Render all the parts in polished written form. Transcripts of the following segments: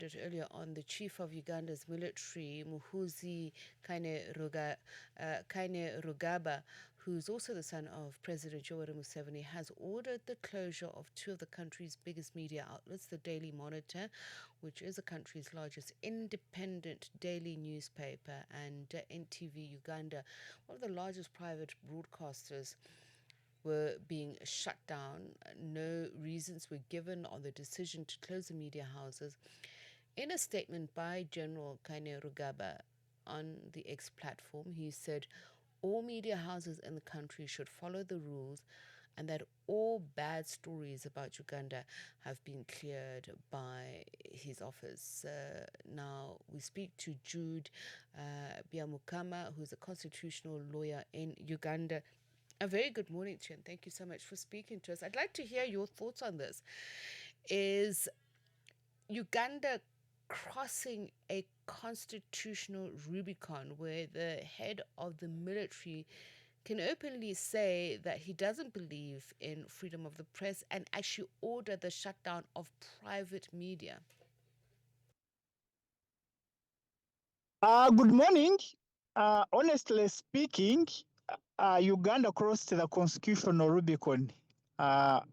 it earlier on, the chief of Uganda's military, Muhoozi Kainerugaba, who's also the son of President Yoweri Museveni, has ordered the closure of two of the country's biggest media outlets, the Daily Monitor, which is the country's largest independent daily newspaper, and NTV Uganda, one of the largest private broadcasters, were being shut down. No reasons were given on the decision to close the media houses. In a statement by General Kainerugaba on the X platform, he said all media houses in the country should follow the rules and that all bad stories about Uganda have been cleared by his office. Now we speak to Jude Byamukama, who's a constitutional lawyer in Uganda. A very good morning to you, and thank you so much for speaking to us. I'd like to hear your thoughts on this. Is Uganda crossing a constitutional Rubicon where the head of the military can openly say that he doesn't believe in freedom of the press and actually order the shutdown of private media? Good morning. Honestly speaking, Uganda crossed the constitutional Rubicon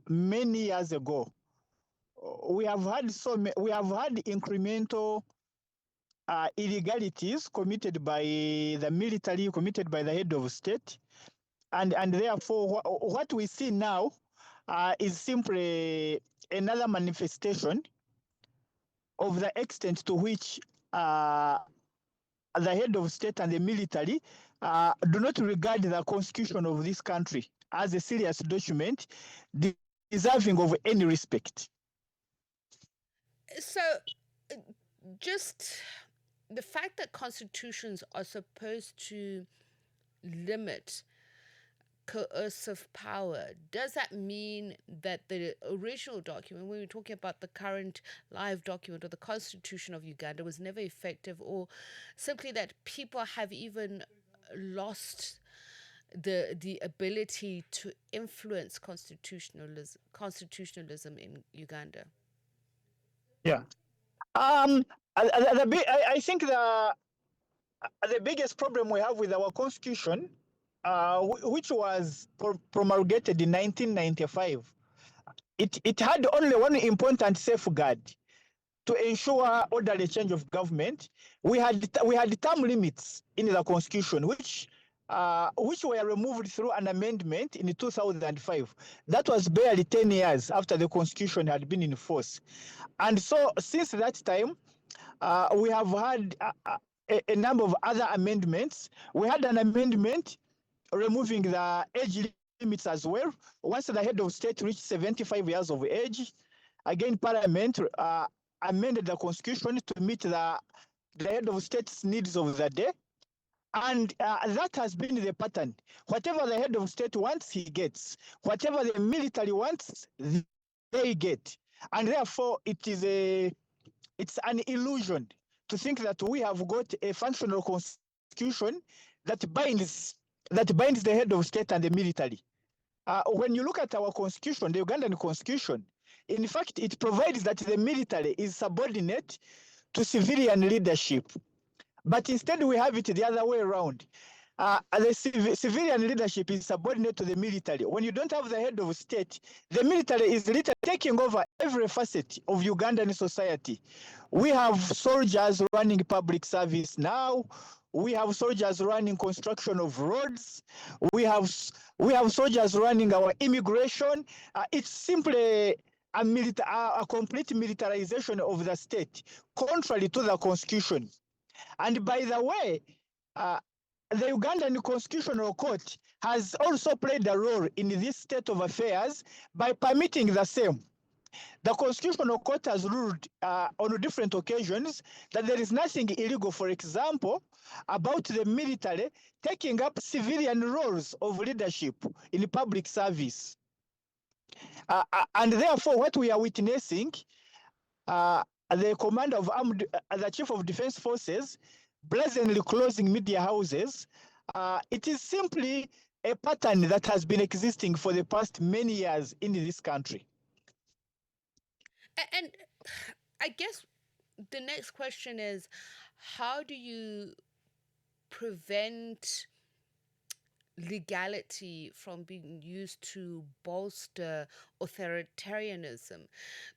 many years ago. We have had incremental illegalities committed by the military, committed by the head of state, and therefore what we see now is simply another manifestation of the extent to which the head of state and the military do not regard the constitution of this country as a serious document deserving of any respect. So, just the fact that constitutions are supposed to limit coercive power, does that mean that the original document, when we're talking about the current live document or the Constitution of Uganda, was never effective, or simply that people have even lost the ability to influence constitutionalism in Uganda? Yeah. I think the biggest problem we have with our constitution, which was promulgated in 1995, it had only one important safeguard to ensure orderly change of government. We had term limits in the constitution, which were removed through an amendment in 2005. That was barely 10 years after the constitution had been in force. And so since that time, we have had a number of other amendments. We had an amendment removing the age limits as well. Once the head of state reached 75 years of age, again, Parliament amended the constitution to meet the head of state's needs of the day. And that has been the pattern. Whatever the head of state wants, he gets. Whatever the military wants, they get. And therefore, it's an illusion to think that we have got a functional constitution that binds the head of state and the military. When you look at our constitution, the Ugandan constitution, in fact, it provides that the military is subordinate to civilian leadership. But instead, we have it the other way around. The civilian leadership is subordinate to the military. When you don't have the head of state, the military is literally taking over every facet of Ugandan society. We have soldiers running public service now. We have soldiers running construction of roads. We have soldiers running our immigration. It's simply a complete militarization of the state, contrary to the constitution. And by the way, the Ugandan Constitutional Court has also played a role in this state of affairs by permitting the same. The Constitutional Court has ruled on different occasions that there is nothing illegal, for example, about the military taking up civilian roles of leadership in public service. And therefore, what we are witnessing, the commander of the chief of defense forces brazenly closing media houses, it is simply a pattern that has been existing for the past many years in this country. And I guess the next question is, how do you prevent legality from being used to bolster authoritarianism?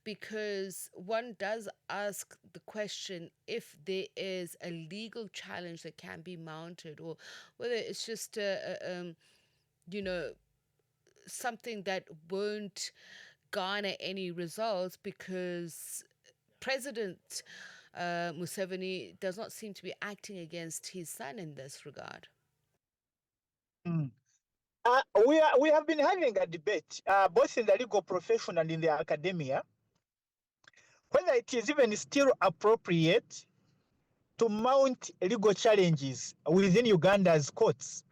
Because one does ask the question if there is a legal challenge that can be mounted, or whether it's just you know, something that won't garner any results, because President Museveni does not seem to be acting against his son in this regard. Mm. We have been having a debate, both in the legal profession and in the academia, whether it is even still appropriate to mount legal challenges within Uganda's courts,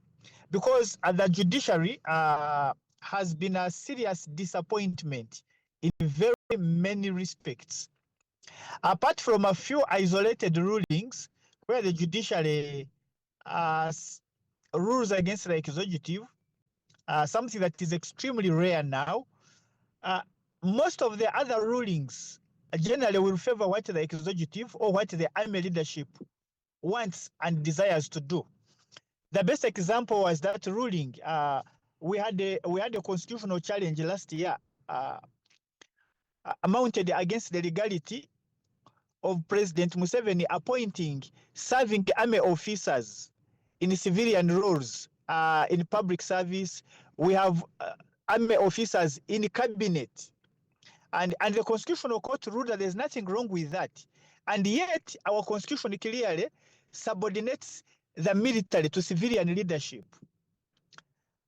because the judiciary has been a serious disappointment in very many respects. Apart from a few isolated rulings where the judiciary rules against the executive, something that is extremely rare now, most of the other rulings generally will favor what the executive or what the army leadership wants and desires to do. The best example was that ruling. We had a constitutional challenge last year, mounted against the legality of President Museveni appointing serving army officers in civilian roles in public service. We have army officers in cabinet, and the Constitutional Court ruled that there's nothing wrong with that. And yet, our Constitution clearly subordinates the military to civilian leadership.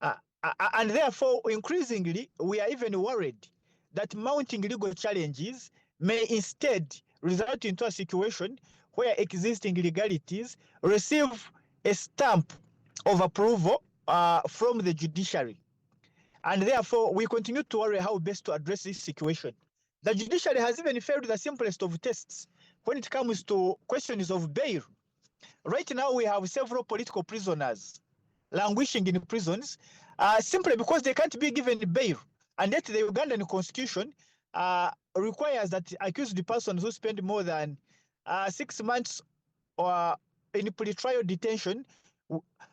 And therefore, increasingly, we are even worried that mounting legal challenges may instead result into a situation where existing legalities receive a stamp of approval from the judiciary. And therefore, we continue to worry how best to address this situation. The judiciary has even failed the simplest of tests when it comes to questions of bail. Right now, we have several political prisoners languishing in prisons simply because they can't be given bail. And yet the Ugandan constitution requires that accused persons who spend more than 6 months or in pre-trial detention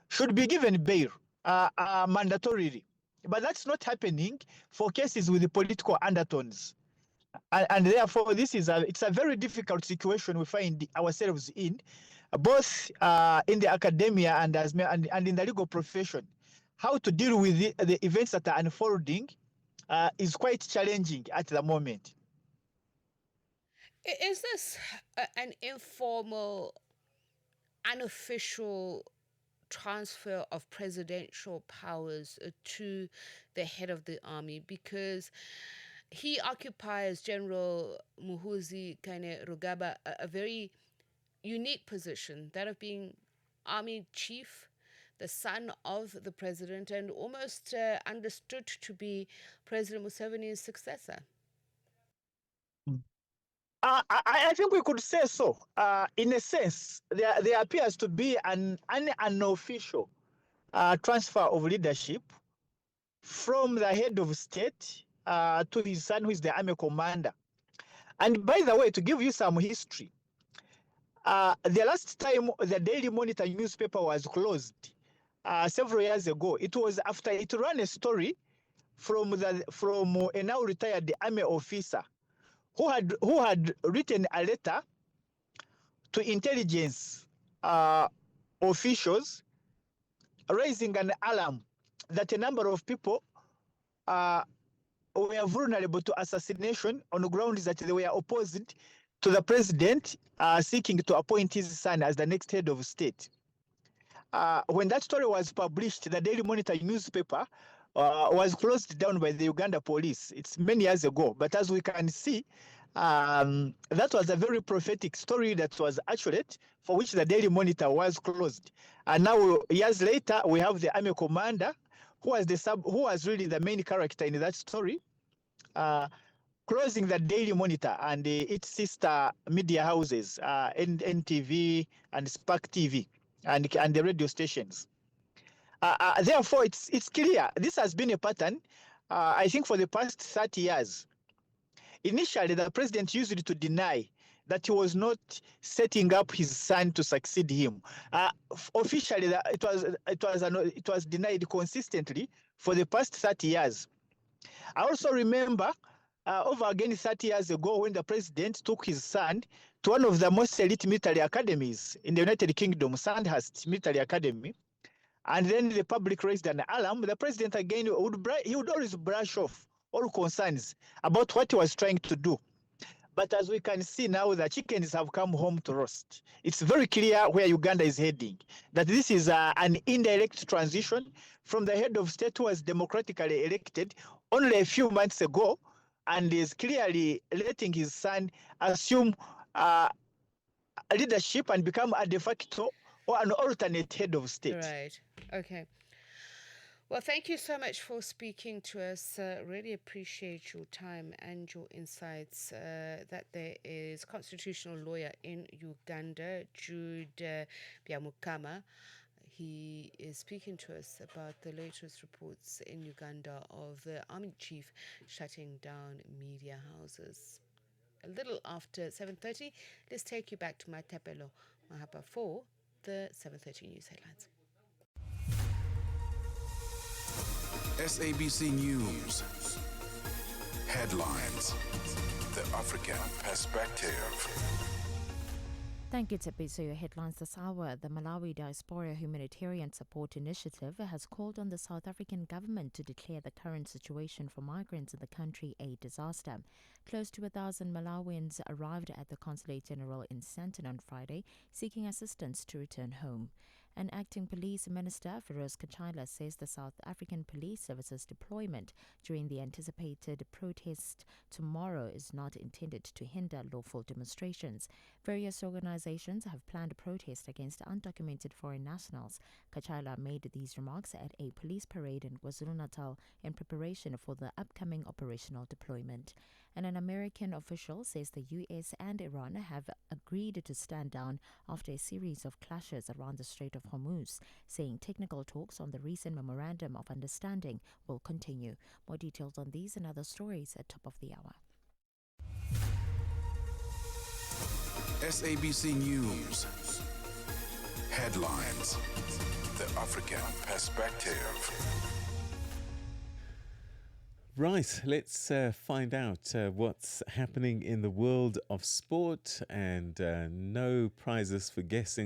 should be given bail mandatorily. But that's not happening for cases with the political undertones. And therefore, it's a very difficult situation we find ourselves in, both in the academia and in the legal profession. How to deal with the events that are unfolding is quite challenging at the moment. Is this an informal, unofficial transfer of presidential powers to the head of the army? Because he occupies, General Muhuzi Kainerugaba, a very unique position, that of being army chief, the son of the president, and almost understood to be President Museveni's successor. I think we could say so. In a sense, there appears to be an unofficial transfer of leadership from the head of state to his son, who is the army commander. And by the way, to give you some history, the last time the Daily Monitor newspaper was closed several years ago, it was after it ran a story from a now retired army officer who had written a letter to intelligence officials raising an alarm that a number of people were vulnerable to assassination on the grounds that they were opposed to the president seeking to appoint his son as the next head of state. When that story was published, the Daily Monitor newspaper was closed down by the Uganda police. It's many years ago, but as we can see, that was a very prophetic story that was accurate, for which the Daily Monitor was closed. And now, years later, we have the army commander, who was really the main character in that story, closing the Daily Monitor and its sister media houses, NTV and Spark TV, and the radio stations. Therefore, it's clear this has been a pattern, I think, for the past 30 years. Initially, the president used to deny that he was not setting up his son to succeed him. Officially, it was denied consistently for the past 30 years. I also remember over again 30 years ago when the president took his son to one of the most elite military academies in the United Kingdom, Sandhurst Military Academy, and then the public raised an alarm. The president again would always brush off all concerns about what he was trying to do. But as we can see now, the chickens have come home to roast. It's very clear where Uganda is heading, that this is an indirect transition from the head of state who was democratically elected only a few months ago and is clearly letting his son assume leadership and become a de facto or an alternate head of state. Right. Okay. Well, thank you so much for speaking to us. Really appreciate your time and your insights. That there is constitutional lawyer in Uganda, Jude Byamukama. He is speaking to us about the latest reports in Uganda of the army chief shutting down media houses. A little after 7:30, let's take you back to Matapelo Mahapa for the 7:30 news headlines. SABC News. Headlines. The African Perspective. Thank you, Tippy. So your headlines this hour. The Malawi Diaspora Humanitarian Support Initiative has called on the South African government to declare the current situation for migrants in the country a disaster. Close to 1,000 Malawians arrived at the Consulate General in Sandton on Friday, seeking assistance to return home. An acting police minister, Feroz Kachaila, says the South African Police Service's deployment during the anticipated protest tomorrow is not intended to hinder lawful demonstrations. Various organizations have planned a protest against undocumented foreign nationals. Kachaila made these remarks at a police parade in KwaZulu-Natal in preparation for the upcoming operational deployment. And an American official says the U.S. and Iran have agreed to stand down after a series of clashes around the Strait of Hormuz, saying technical talks on the recent memorandum of understanding will continue. More details on these and other stories at top of the hour. SABC News. Headlines. The African Perspective. Right, let's find out what's happening in the world of sport, and no prizes for guessing